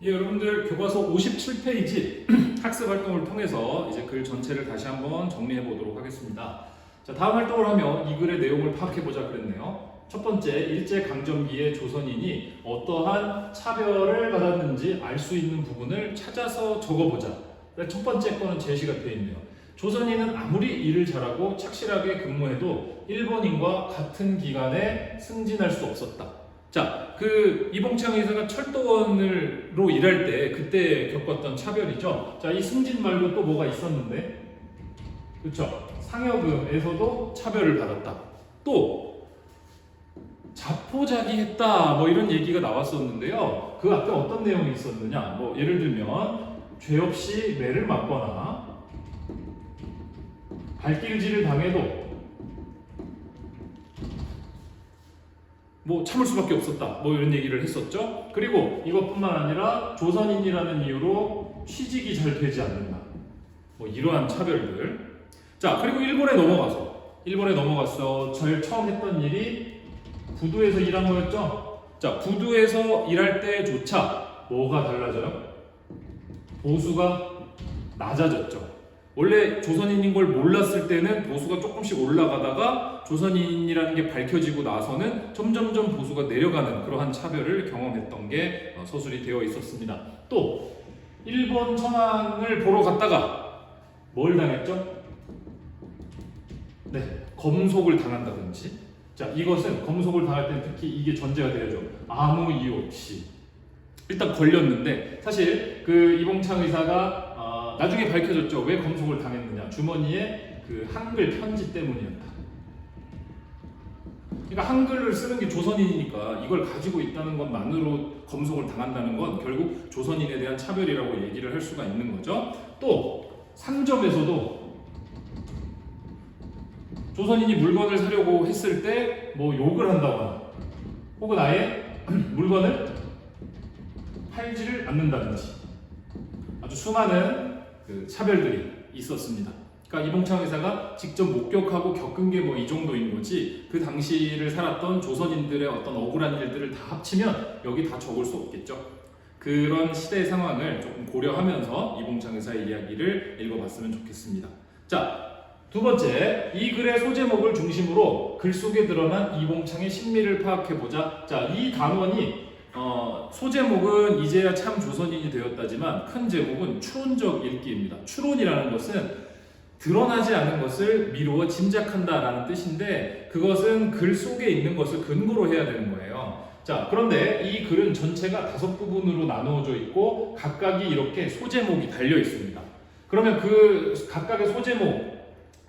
예, 여러분들 교과서 57페이지 학습 활동을 통해서 이제 글 전체를 다시 한번 정리해 보도록 하겠습니다. 자, 다음 활동을 하며 이 글의 내용을 파악해 보자 그랬네요. 첫 번째, 일제강점기의 조선인이 어떠한 차별을 받았는지 알 수 있는 부분을 찾아서 적어보자. 첫 번째 거는 제시가 되어 있네요. 조선인은 아무리 일을 잘하고 착실하게 근무해도 일본인과 같은 기간에 승진할 수 없었다. 자, 이봉창 의사가 철도원으로 일할 때 그때 겪었던 차별이죠. 자, 이 승진 말고 또 뭐가 있었는데, 그렇죠? 상여금에서도 차별을 받았다. 또 자포자기했다. 뭐 이런 얘기가 나왔었는데요. 그 앞에 어떤 내용이 있었느냐? 뭐 예를 들면 죄 없이 매를 맞거나 발길질을 당해도 뭐 참을 수밖에 없었다. 뭐 이런 얘기를 했었죠. 그리고 이것뿐만 아니라 조선인이라는 이유로 취직이 잘 되지 않는다. 뭐 이러한 차별들. 자, 그리고 일본에 넘어가서 제일 처음 했던 일이 부두에서 일한 거였죠. 자, 부두에서 일할 때조차 뭐가 달라져요? 보수가 낮아졌죠. 원래 조선인인 걸 몰랐을 때는 보수가 조금씩 올라가다가 조선인이라는 게 밝혀지고 나서는 점점점 보수가 내려가는 그러한 차별을 경험했던 게 서술이 되어 있었습니다. 또 일본 천황을 보러 갔다가 뭘 당했죠? 네, 검속을 당한다든지. 자, 이것은 검속을 당할 때는 특히 이게 전제가 되어야죠. 아무 이유 없이 일단 걸렸는데, 사실 이봉창 의사가 나중에 밝혀졌죠. 왜 검속을 당했느냐? 주머니에 한글 편지 때문이었다. 그러니까 한글을 쓰는 게 조선인이니까 이걸 가지고 있다는 것만으로 검속을 당한다는 건 결국 조선인에 대한 차별이라고 얘기를 할 수가 있는 거죠. 또 상점에서도 조선인이 물건을 사려고 했을 때 뭐 욕을 한다거나 혹은 아예 물건을 팔지를 않는다든지 아주 수많은 차별들이 있었습니다. 그러니까 이봉창 의사가 직접 목격하고 겪은 게 뭐 이 정도인 거지, 그 당시를 살았던 조선인들의 어떤 억울한 일들을 다 합치면 여기 다 적을 수 없겠죠. 그런 시대의 상황을 조금 고려하면서 이봉창 의사의 이야기를 읽어봤으면 좋겠습니다. 자, 두 번째, 이 글의 소제목을 중심으로 글 속에 드러난 이봉창의 심리를 파악해보자. 자, 이 단원이 소제목은 이제야 참 조선인이 되었다지만 큰 제목은 추론적 읽기입니다. 추론이라는 것은 드러나지 않은 것을 미루어 짐작한다라는 뜻인데, 그것은 글 속에 있는 것을 근거로 해야 되는 거예요. 자, 그런데 이 글은 전체가 5부분으로 나누어져 있고 각각이 이렇게 소제목이 달려 있습니다. 그러면 그 각각의 소제목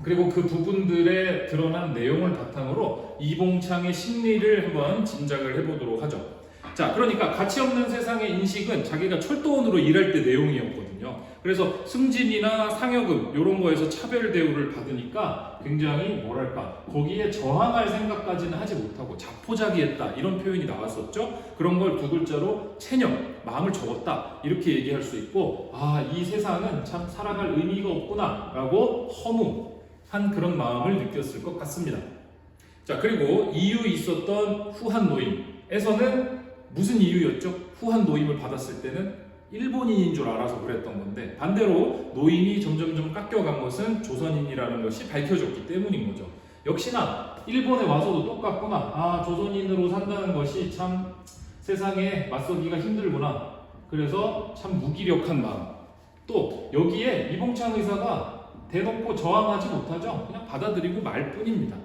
그리고 그 부분들에 드러난 내용을 바탕으로 이봉창의 심리를 한번 짐작을 해보도록 하죠. 자, 그러니까 가치 없는 세상의 인식은 자기가 철도원으로 일할 때 내용이었거든요. 그래서 승진이나 상여금 이런 거에서 차별 대우를 받으니까 굉장히 뭐랄까, 거기에 저항할 생각까지는 하지 못하고 자포자기했다, 이런 표현이 나왔었죠. 그런 걸 두 글자로 체념, 마음을 접었다, 이렇게 얘기할 수 있고, 이 세상은 참 살아갈 의미가 없구나 라고 허무한 그런 마음을 느꼈을 것 같습니다. 자, 그리고 이유 있었던 후한 노임에서는 무슨 이유였죠? 후한 노임을 받았을 때는 일본인인 줄 알아서 그랬던 건데, 반대로 노임이 점점점 깎여간 것은 조선인이라는 것이 밝혀졌기 때문인 거죠. 역시나 일본에 와서도 똑같구나. 조선인으로 산다는 것이 참 세상에 맞서기가 힘들구나. 그래서 참 무기력한 마음. 또 여기에 이봉창 의사가 대놓고 저항하지 못하죠. 그냥 받아들이고 말 뿐입니다.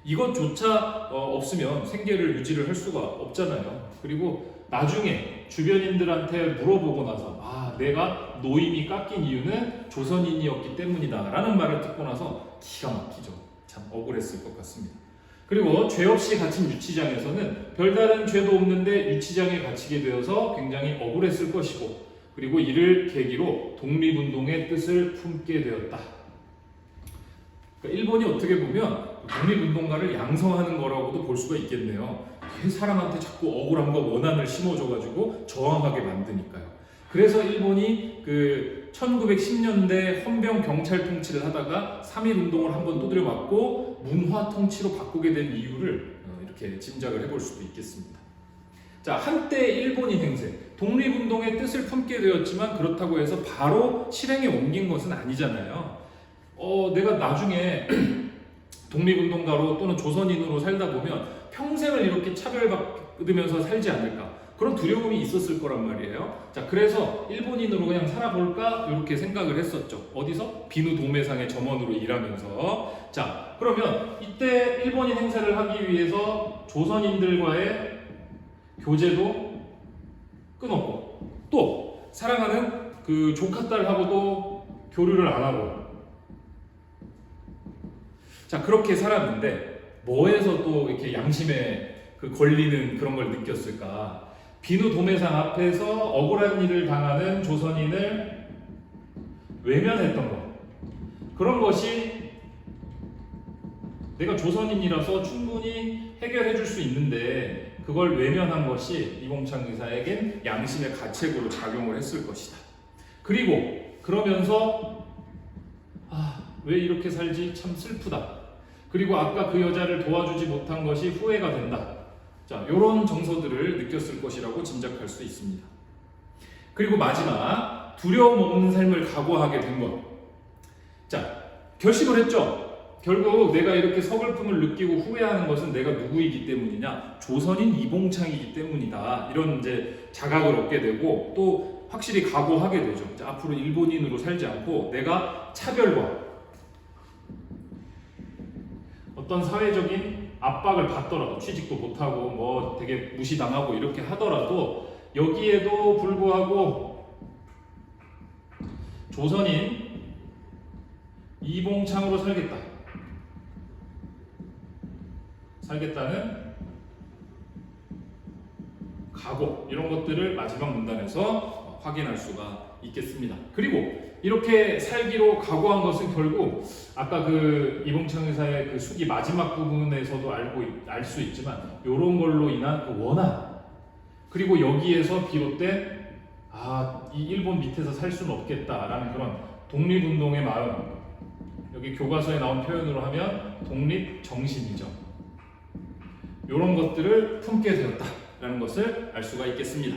이것조차 없으면 생계를 유지를 할 수가 없잖아요. 그리고 나중에 주변인들한테 물어보고 나서 내가 노임이 깎인 이유는 조선인이었기 때문이다 라는 말을 듣고 나서 기가 막히죠. 참 억울했을 것 같습니다. 그리고 죄 없이 갇힌 유치장에서는 별다른 죄도 없는데 유치장에 갇히게 되어서 굉장히 억울했을 것이고, 그리고 이를 계기로 독립운동의 뜻을 품게 되었다. 그러니까 일본이 어떻게 보면 독립운동가를 양성하는 거라고도 볼 수가 있겠네요. 사람한테 자꾸 억울함과 원한을 심어줘가지고 저항하게 만드니까요. 그래서 일본이 1910년대 헌병 경찰 통치를 하다가 3.1운동을 한번 두드려 맞고 문화 통치로 바꾸게 된 이유를 이렇게 짐작을 해볼 수도 있겠습니다. 자, 한때 일본인 행세, 독립운동의 뜻을 품게 되었지만 그렇다고 해서 바로 실행에 옮긴 것은 아니잖아요. 내가 나중에 독립운동가로 또는 조선인으로 살다 보면 평생을 이렇게 차별받으면서 살지 않을까, 그런 두려움이 있었을 거란 말이에요. 자, 그래서 일본인으로 그냥 살아볼까 이렇게 생각을 했었죠. 어디서? 비누 도매상의 점원으로 일하면서. 자, 그러면 이때 일본인 행세를 하기 위해서 조선인들과의 교제도 끊었고, 또 사랑하는 그 조카딸하고도 교류를 안 하고, 자, 그렇게 살았는데 뭐에서 또 이렇게 양심에 그 걸리는 그런 걸 느꼈을까? 비누 도매상 앞에서 억울한 일을 당하는 조선인을 외면했던 것, 그런 것이 내가 조선인이라서 충분히 해결해 줄 수 있는데 그걸 외면한 것이 이봉창 의사에겐 양심의 가책으로 작용을 했을 것이다. 그리고 그러면서 왜 이렇게 살지 참 슬프다. 그리고 아까 그 여자를 도와주지 못한 것이 후회가 된다. 자, 이런 정서들을 느꼈을 것이라고 짐작할 수 있습니다. 그리고 마지막, 두려움 없는 삶을 각오하게 된 것. 자, 결심을 했죠. 결국 내가 이렇게 서글픔을 느끼고 후회하는 것은 내가 누구이기 때문이냐? 조선인 이봉창이기 때문이다. 이런 이제 자각을 얻게 되고, 또 확실히 각오하게 되죠. 자, 앞으로 일본인으로 살지 않고 내가 차별과 어떤 사회적인 압박을 받더라도, 취직도 못하고 뭐 되게 무시당하고 이렇게 하더라도 여기에도 불구하고 조선인 이봉창으로 살겠다는 각오, 이런 것들을 마지막 문단에서 확인할 수가 있겠습니다. 그리고 이렇게 살기로 각오한 것은 결국 아까 그 이봉창 의사의 그 수기 마지막 부분에서도 알 수 있지만 이런 걸로 인한 그 원한, 그리고 여기에서 비롯된 이 일본 밑에서 살 수는 없겠다라는 그런 독립운동의 마음, 여기 교과서에 나온 표현으로 하면 독립정신이죠. 이런 것들을 품게 되었다라는 것을 알 수가 있겠습니다.